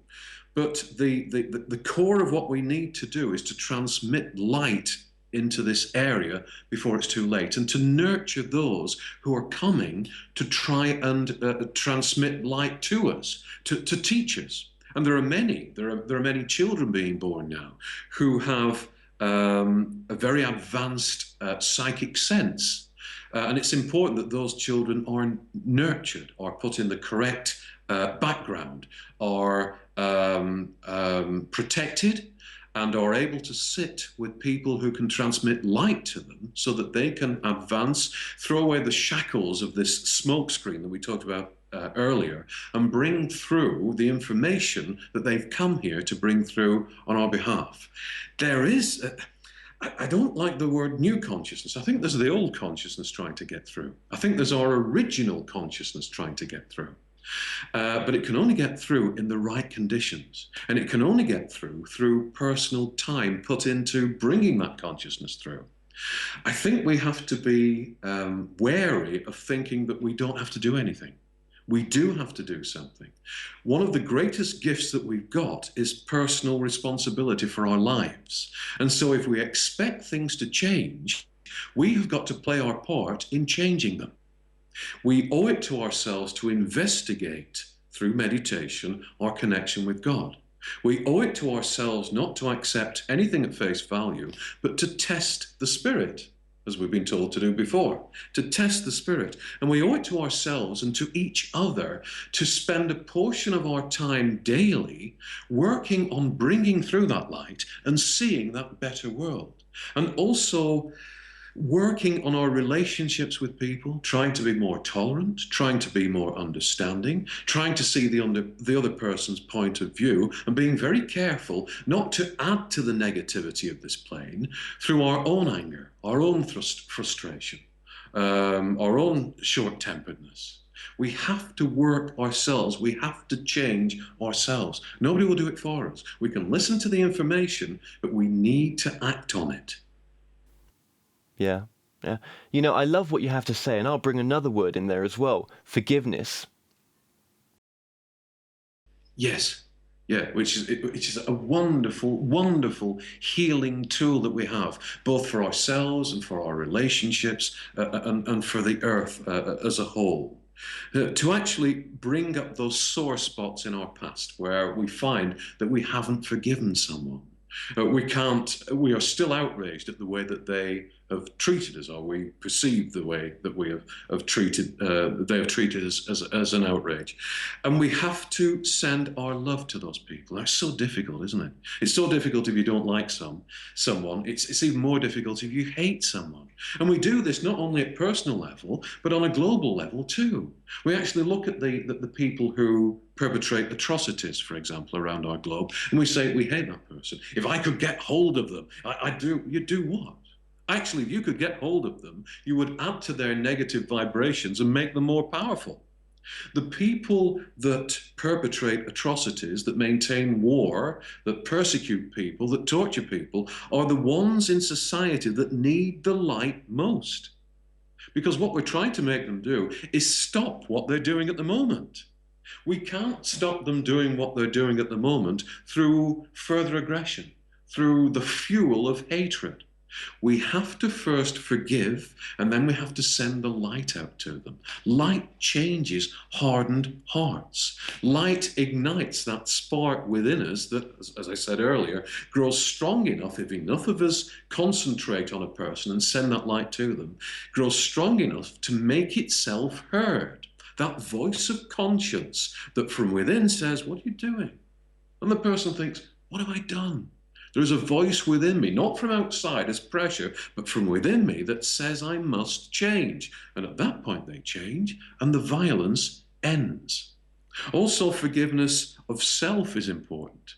But the core of what we need to do is to transmit light into this area before it's too late, and to nurture those who are coming to try and transmit light to us, to teach us. And there are many children being born now who have a very advanced psychic sense. And it's important that those children are nurtured, are put in the correct background, are protected, and are able to sit with people who can transmit light to them so that they can advance, throw away the shackles of this smokescreen that we talked about earlier, and bring through the information that they've come here to bring through on our behalf. There is, I don't like the word new consciousness. I think there's the old consciousness trying to get through. I think there's our original consciousness trying to get through. But it can only get through in the right conditions. And it can only get through personal time put into bringing that consciousness through. I think we have to be wary of thinking that we don't have to do anything. We do have to do something. One of the greatest gifts that we've got is personal responsibility for our lives. And so if we expect things to change, we have got to play our part in changing them. We owe it to ourselves to investigate through meditation our connection with God. We owe it to ourselves not to accept anything at face value, but to test the spirit as we've been told to do before, to test the Spirit. And we owe it to ourselves and to each other to spend a portion of our time daily working on bringing through that light and seeing that better world. And also working on our relationships with people, trying to be more tolerant, trying to be more understanding, trying to see the other person's point of view, and being very careful not to add to the negativity of this plane through our own anger, our own frustration, our own short-temperedness. We have to work ourselves. We have to change ourselves. Nobody will do it for us. We can listen to the information, but we need to act on it. Yeah, yeah. You know, I love what you have to say, and I'll bring another word in there as well, forgiveness. Yes, yeah, which is a wonderful, wonderful healing tool that we have, both for ourselves and for our relationships and for the earth as a whole. To actually bring up those sore spots in our past where we find that we haven't forgiven someone. We are still outraged at the way that they have treated us, or we perceive the way that we have treated, they have treated us as an outrage. And we have to send our love to those people. That's so difficult, isn't it? It's so difficult if you don't like someone. It's even more difficult if you hate someone. And we do this not only at personal level, but on a global level too. We actually look at the people who perpetrate atrocities, for example, around our globe, and we say we hate that person. If I could get hold of them, I do. You do what? Actually, if you could get hold of them, you would add to their negative vibrations and make them more powerful. The people that perpetrate atrocities, that maintain war, that persecute people, that torture people, are the ones in society that need the light most. Because what we're trying to make them do is stop what they're doing at the moment. We can't stop them doing what they're doing at the moment through further aggression, through the fuel of hatred. We have to first forgive, and then we have to send the light out to them. Light changes hardened hearts. Light ignites that spark within us that, as I said earlier, grows strong enough, if enough of us concentrate on a person and send that light to them, grows strong enough to make itself heard. That voice of conscience that from within says, "What are you doing?" And the person thinks, "What have I done?" There is a voice within me, not from outside as pressure, but from within me that says I must change. And at that point they change and the violence ends. Also, forgiveness of self is important.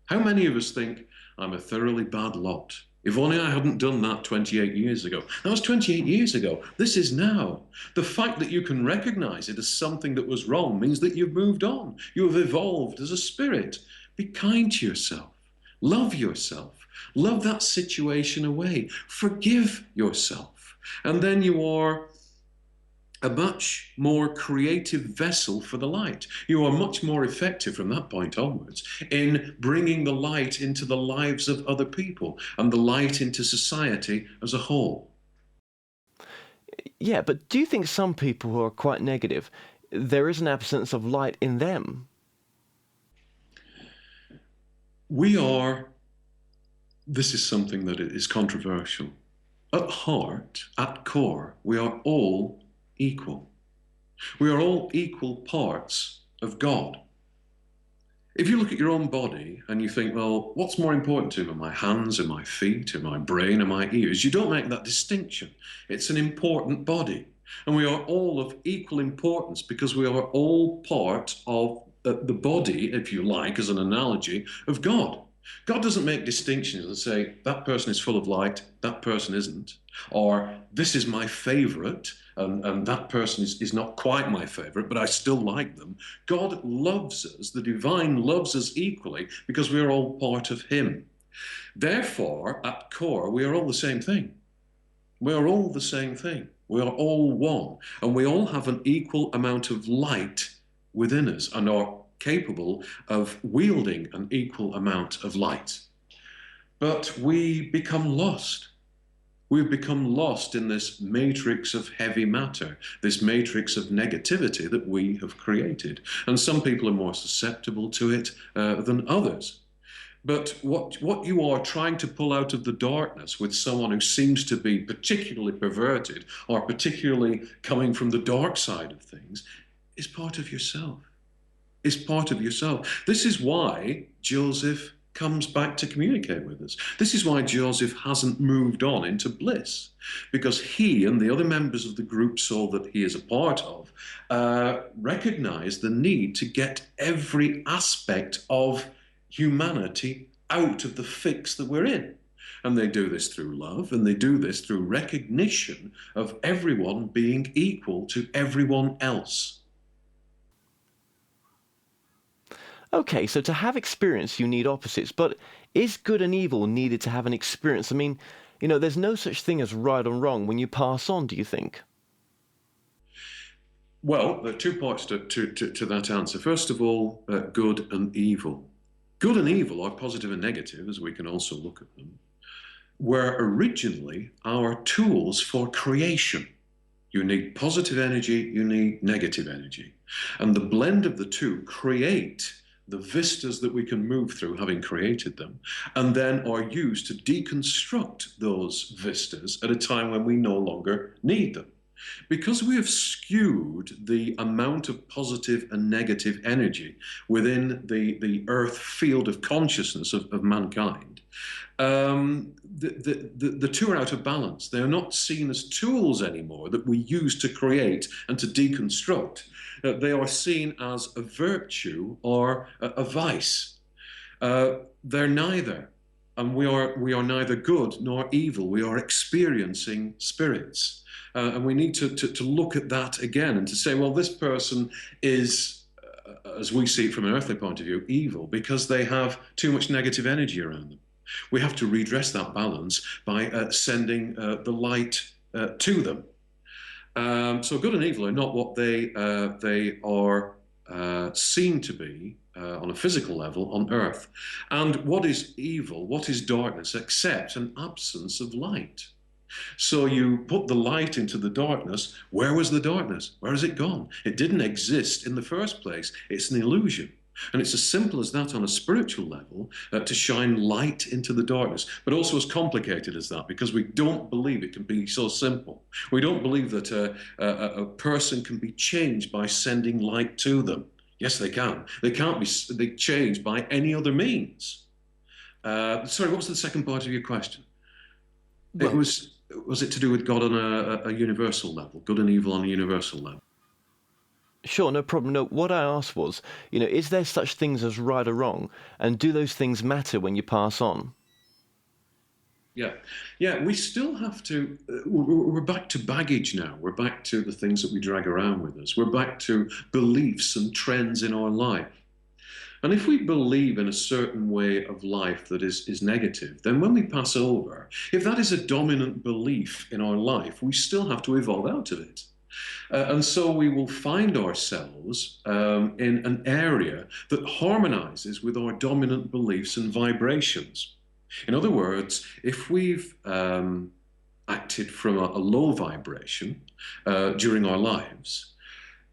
How many of us think, I'm a thoroughly bad lot? If only I hadn't done that 28 years ago. That was 28 years ago. This is now. The fact that you can recognize it as something that was wrong means that you've moved on. You have evolved as a spirit. Be kind to yourself. Love yourself. Love that situation away. Forgive yourself. And then you are a much more creative vessel for the light. You are much more effective from that point onwards in bringing the light into the lives of other people and the light into society as a whole. Yeah, but do you think some people who are quite negative, there is an absence of light in them? This is something that is controversial. At heart, at core, we are all equal. We are all equal parts of God. If you look at your own body and you think, well, what's more important to me, my hands or my feet or my brain or my ears? You don't make that distinction. It's an important body. And we are all of equal importance because we are all part of the body, if you like, as an analogy, of God. God doesn't make distinctions and say, that person is full of light, that person isn't. Or this is my favorite, and that person is not quite my favorite, but I still like them. God loves us, the divine loves us equally because we are all part of him. Therefore, at core, we are all the same thing. We are all the same thing. We are all one. And we all have an equal amount of light within us and are capable of wielding an equal amount of light. But we become lost. We've become lost in this matrix of heavy matter, this matrix of negativity that we have created. And some people are more susceptible to it than others. But what you are trying to pull out of the darkness with someone who seems to be particularly perverted or particularly coming from the dark side of things is part of yourself. Is part of yourself. This is why Joseph comes back to communicate with us. This is why Joseph hasn't moved on into bliss, because he and the other members of the group soul that he is a part of recognize the need to get every aspect of humanity out of the fix that we're in. And they do this through love, and they do this through recognition of everyone being equal to everyone else. Okay, so to have experience, you need opposites, but is good and evil needed to have an experience? I mean, there's no such thing as right or wrong when you pass on, do you think? Well, there are two parts to that answer. First of all, good and evil. Good and evil are positive and negative, as we can also look at them, were originally our tools for creation. You need positive energy, you need negative energy. And the blend of the two create the vistas that we can move through, having created them, and then are used to deconstruct those vistas at a time when we no longer need them. Because we have skewed the amount of positive and negative energy within the earth field of consciousness of mankind, the two are out of balance. They are not seen as tools anymore that we use to create and to deconstruct. They are seen as a virtue or a vice. They're neither. And we are neither good nor evil. We are experiencing spirits. And we need to look at that again and to say, well, this person is, as we see it from an earthly point of view, evil because they have too much negative energy around them. We have to redress that balance by sending the light to them. So good and evil are not what they are seen to be on a physical level on earth. And what is evil, what is darkness, except an absence of light? So you put the light into the darkness. Where was the darkness? Where has it gone? It didn't exist in the first place. It's an illusion. And it's as simple as that on a spiritual level, to shine light into the darkness, but also as complicated as that, because we don't believe it can be so simple. We don't believe that a person can be changed by sending light to them. Yes, they can. They can't be changed by any other means. Sorry, what was the second part of your question? Well, Was it to do with God on a universal level, good and evil on a universal level? sure, no problem. No, what I asked was, is there such things as right or wrong? And do those things matter when you pass on? Yeah. We still have to. We're back to baggage now. We're back to the things that we drag around with us. We're back to beliefs and trends in our life. And if we believe in a certain way of life that is negative, then when we pass over, if that is a dominant belief in our life, we still have to evolve out of it. And so we will find ourselves in an area that harmonizes with our dominant beliefs and vibrations. In other words, if we've acted from a low vibration during our lives,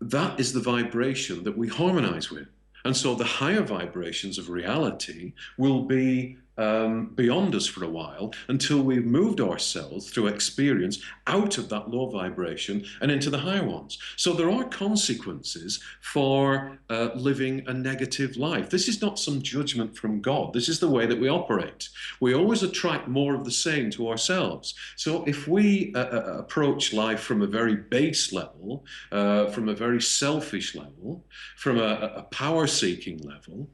that is the vibration that we harmonize with. And so the higher vibrations of reality will be beyond us for a while until we've moved ourselves through experience out of that low vibration and into the higher ones. So there are consequences for living a negative life. This is not some judgment from God. This is the way that we operate. We always attract more of the same to ourselves. So if we approach life from a very base level, from a very selfish level, from a power-seeking level,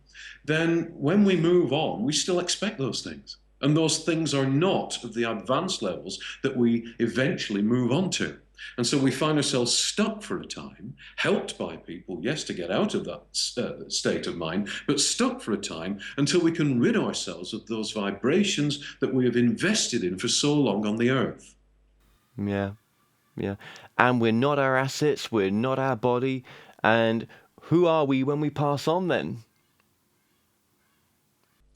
then when we move on, we still expect those things. And those things are not of the advanced levels that we eventually move on to. And so we find ourselves stuck for a time, helped by people, yes, to get out of that state of mind, but stuck for a time until we can rid ourselves of those vibrations that we have invested in for so long on the earth. Yeah, yeah. And we're not our assets, we're not our body. And who are we when we pass on then?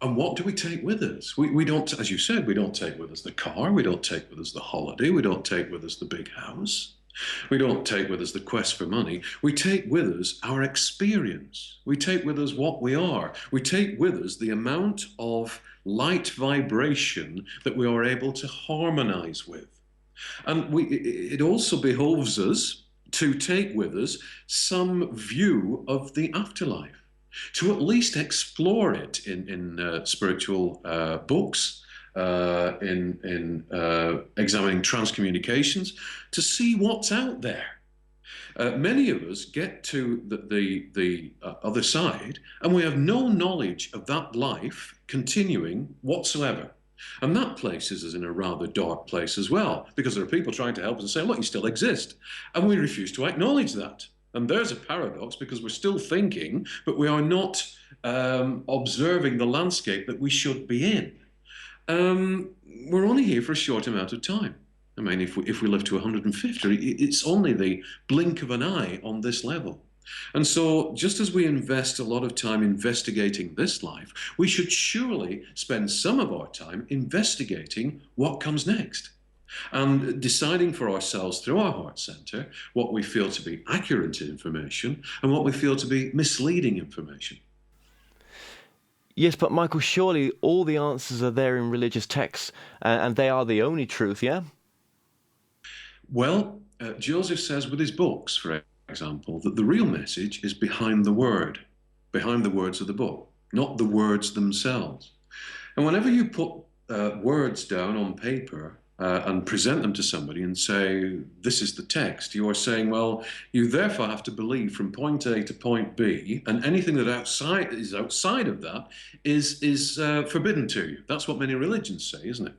And what do we take with us? We don't, as you said, we don't take with us the car, we don't take with us the holiday, we don't take with us the big house. We don't take with us the quest for money. We take with us our experience. We take with us what we are. We take with us the amount of light vibration that we are able to harmonize with. And it also behoves us to take with us some view of the afterlife, to at least explore it in spiritual books, in examining transcommunications, to see what's out there. Many of us get to the other side, and we have no knowledge of that life continuing whatsoever. And that places us in a rather dark place as well, because there are people trying to help us and say, look, you still exist. And we refuse to acknowledge that. And there's a paradox, because we're still thinking, but we are not observing the landscape that we should be in. We're only here for a short amount of time. I mean, if we live to 150, it's only the blink of an eye on this level. And so, just as we invest a lot of time investigating this life, we should surely spend some of our time investigating what comes next and deciding for ourselves through our heart center what we feel to be accurate information and what we feel to be misleading information. Yes, but Michael, surely all the answers are there in religious texts, and they are the only truth, yeah? Well, Joseph says with his books, for example, that the real message is behind the word, behind the words of the book, not the words themselves. And whenever you put words down on paper and present them to somebody and say, this is the text, you are saying, well, you therefore have to believe from point A to point B, and anything that is outside of that is forbidden to you. That's what many religions say, isn't it?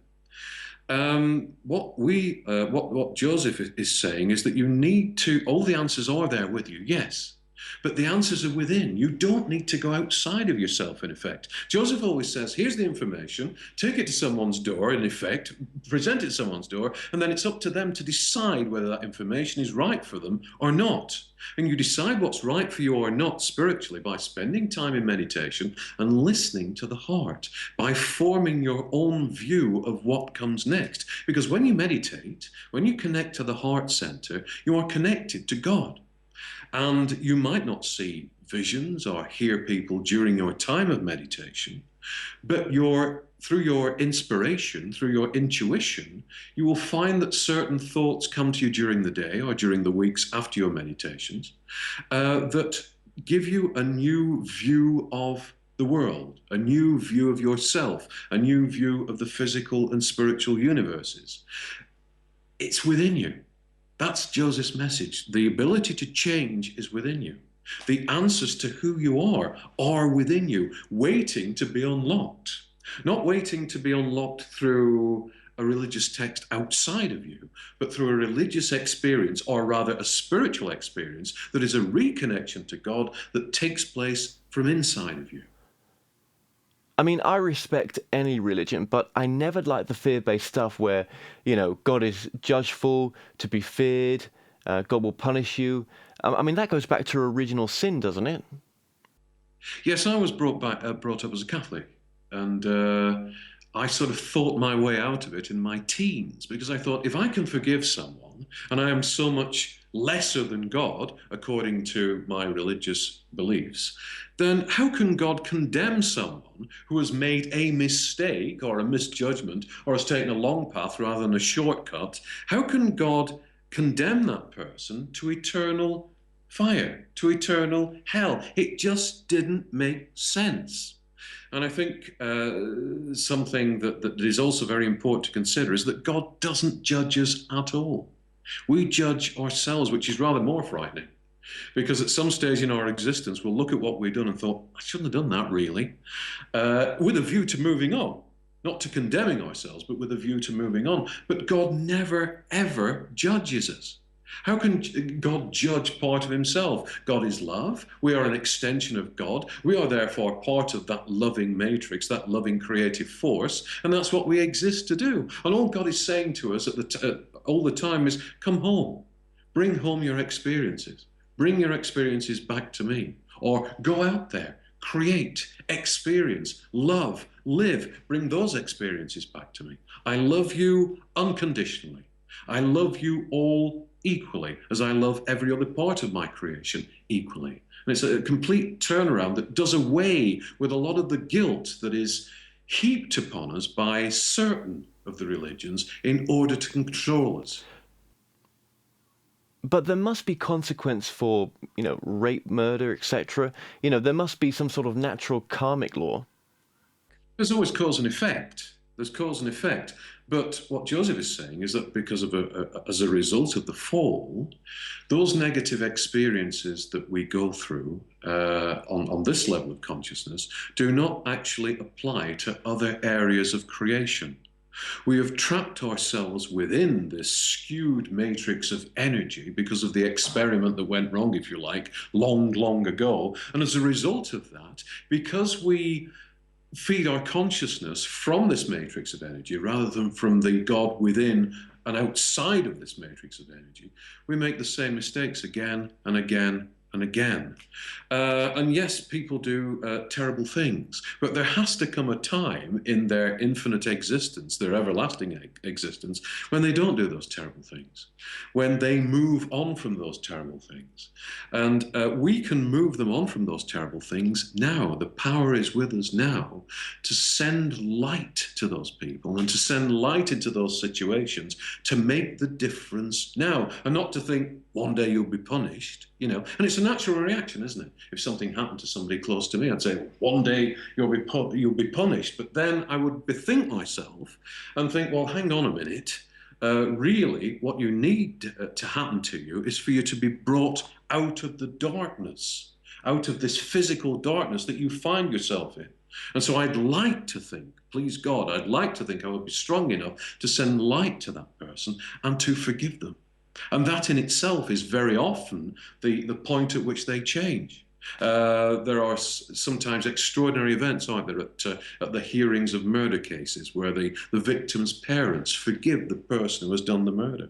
What Joseph is saying is that you need to, all the answers are there with you, yes, but the answers are within. You don't need to go outside of yourself, in effect. Joseph always says, here's the information, take it to someone's door, in effect, present it to someone's door, and then it's up to them to decide whether that information is right for them or not. And you decide what's right for you or not spiritually by spending time in meditation and listening to the heart, by forming your own view of what comes next. Because when you meditate, when you connect to the heart center, you are connected to God. And you might not see visions or hear people during your time of meditation, but through your inspiration, through your intuition, you will find that certain thoughts come to you during the day or during the weeks after your meditations that give you a new view of the world, a new view of yourself, a new view of the physical and spiritual universes. It's within you. That's Joseph's message. The ability to change is within you. The answers to who you are within you, waiting to be unlocked. Not waiting to be unlocked through a religious text outside of you, but through a religious experience, or rather a spiritual experience that is a reconnection to God that takes place from inside of you. I mean, I respect any religion, but I never like the fear-based stuff where, God is judgeful, to be feared, God will punish you. I mean, that goes back to original sin, doesn't it? Yes, I was brought up as a Catholic, and I sort of thought my way out of it in my teens, because I thought, if I can forgive someone, and I am so much lesser than God, according to my religious beliefs, then how can God condemn someone who has made a mistake or a misjudgment or has taken a long path rather than a shortcut? How can God condemn that person to eternal fire, to eternal hell? It just didn't make sense. And I think something that is also very important to consider is that God doesn't judge us at all. We judge ourselves, which is rather more frightening, because at some stage in our existence, we'll look at what we've done and thought, I shouldn't have done that really, with a view to moving on, not to condemning ourselves, but with a view to moving on. But God never, ever judges us. How can God judge part of himself? God is love. We are an extension of God. We are therefore part of that loving matrix, that loving creative force, and that's what we exist to do. And all God is saying to us all the time is, come home. Bring home your experiences. Bring your experiences back to me. Or go out there, create, experience, love, live. Bring those experiences back to me. I love you unconditionally. I love you all equally, as I love every other part of my creation equally. And it's a complete turnaround that does away with a lot of the guilt that is heaped upon us by certain of the religions in order to control us. But there must be consequence for, rape, murder, etc. There must be some sort of natural karmic law. There's always cause and effect. There's cause and effect. But what Joseph is saying is that because of as a result of the fall, those negative experiences that we go through on this level of consciousness do not actually apply to other areas of creation. We have trapped ourselves within this skewed matrix of energy because of the experiment that went wrong, if you like, long, long ago. And as a result of that, because we feed our consciousness from this matrix of energy rather than from the God within and outside of this matrix of energy, we make the same mistakes again and again and again. And yes, people do terrible things, but there has to come a time in their infinite existence, their everlasting existence, when they don't do those terrible things, when they move on from those terrible things. And we can move them on from those terrible things now. The power is with us now to send light to those people and to send light into those situations to make the difference now, and not to think one day you'll be punished, and it's a natural reaction, isn't it? If something happened to somebody close to me, I'd say, one day you'll be punished. But then I would bethink myself and think, well, hang on a minute. Really, what you need to happen to you is for you to be brought out of the darkness, out of this physical darkness that you find yourself in. And so I'd like to think, please God, I'd like to think I would be strong enough to send light to that person and to forgive them. And that in itself is very often the point at which they change. There are sometimes extraordinary events, aren't there, at the hearings of murder cases where the victim's parents forgive the person who has done the murder.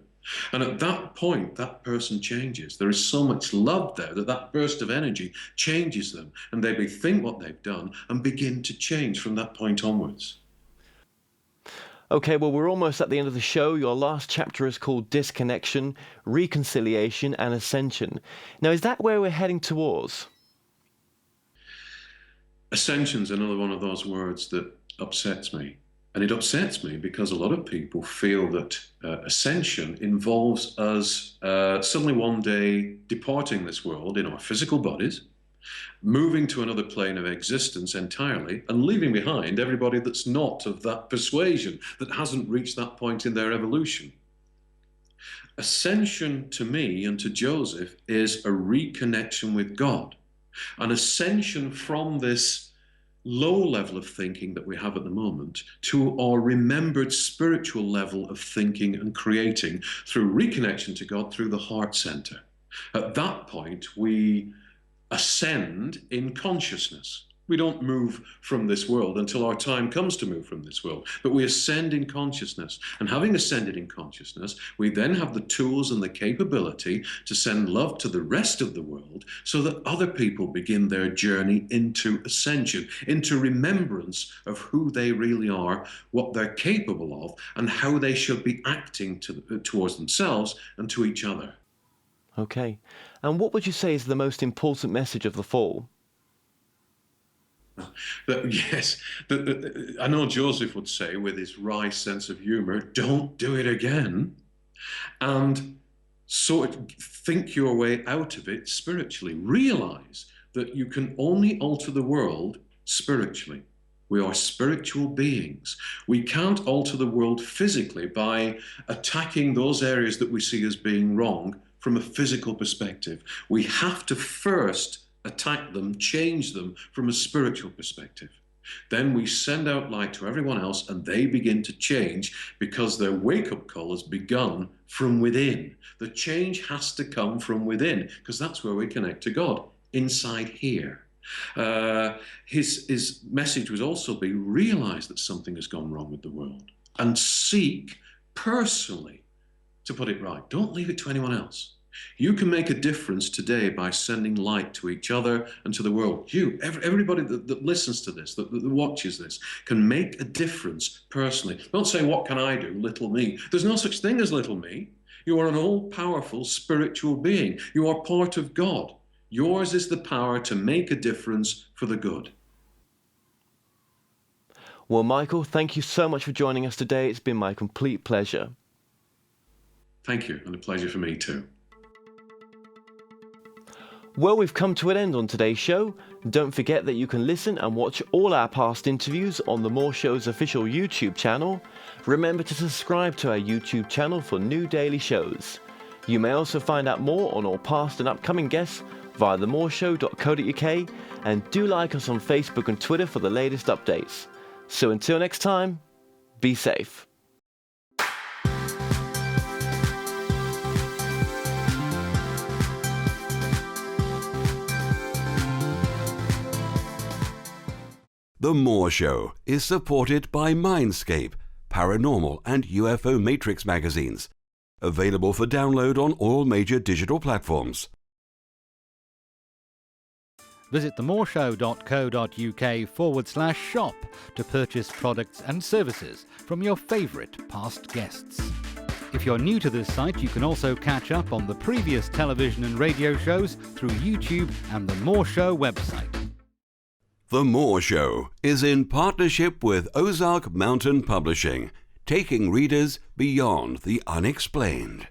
And at that point, that person changes. There is so much love there that burst of energy changes them, and they bethink what they've done and begin to change from that point onwards. Okay, well, we're almost at the end of the show. Your last chapter is called Disconnection, Reconciliation and Ascension. Now, is that where we're heading towards? Ascension's another one of those words that upsets me. And it upsets me because a lot of people feel that ascension involves us suddenly one day departing this world in our physical bodies, moving to another plane of existence entirely, and leaving behind everybody that's not of that persuasion, that hasn't reached that point in their evolution. Ascension to me and to Joseph is a reconnection with God, an ascension from this low level of thinking that we have at the moment to our remembered spiritual level of thinking and creating through reconnection to God through the heart center. At that point, we ascend in consciousness. We don't move from this world until our time comes to move from this world, but we ascend in consciousness. And having ascended in consciousness, we then have the tools and the capability to send love to the rest of the world so that other people begin their journey into ascension, into remembrance of who they really are, what they're capable of, and how they should be acting towards themselves and to each other. Okay. And what would you say is the most important message of the fall? Yes, I know Joseph would say with his wry sense of humor, don't do it again. And sort of think your way out of it spiritually. Realize that you can only alter the world spiritually. We are spiritual beings. We can't alter the world physically by attacking those areas that we see as being wrong from a physical perspective. We have to first attack them, change them from a spiritual perspective. Then we send out light to everyone else and they begin to change because their wake-up call has begun from within. The change has to come from within because that's where we connect to God, inside here. His message would also be realize that something has gone wrong with the world and seek personally to put it right. Don't leave it to anyone else. You can make a difference today by sending light to each other and to the world. Everybody that listens to this, that watches this, can make a difference personally. Don't say, what can I do? Little me. There's no such thing as little me. You are an all-powerful spiritual being. You are part of God. Yours is the power to make a difference for the good. Well, Michael, thank you so much for joining us today. It's been my complete pleasure. Thank you, and a pleasure for me too. Well, we've come to an end on today's show. Don't forget that you can listen and watch all our past interviews on The More Show's official YouTube channel. Remember to subscribe to our YouTube channel for new daily shows. You may also find out more on all past and upcoming guests via themoreshow.co.uk, and do like us on Facebook and Twitter for the latest updates. So until next time, be safe. The More Show is supported by Mindscape, Paranormal and UFO Matrix magazines. Available for download on all major digital platforms. Visit themoreshow.co.uk/shop to purchase products and services from your favourite past guests. If you're new to this site, you can also catch up on the previous television and radio shows through YouTube and the More Show website. The More Show is in partnership with Ozark Mountain Publishing, taking readers beyond the unexplained.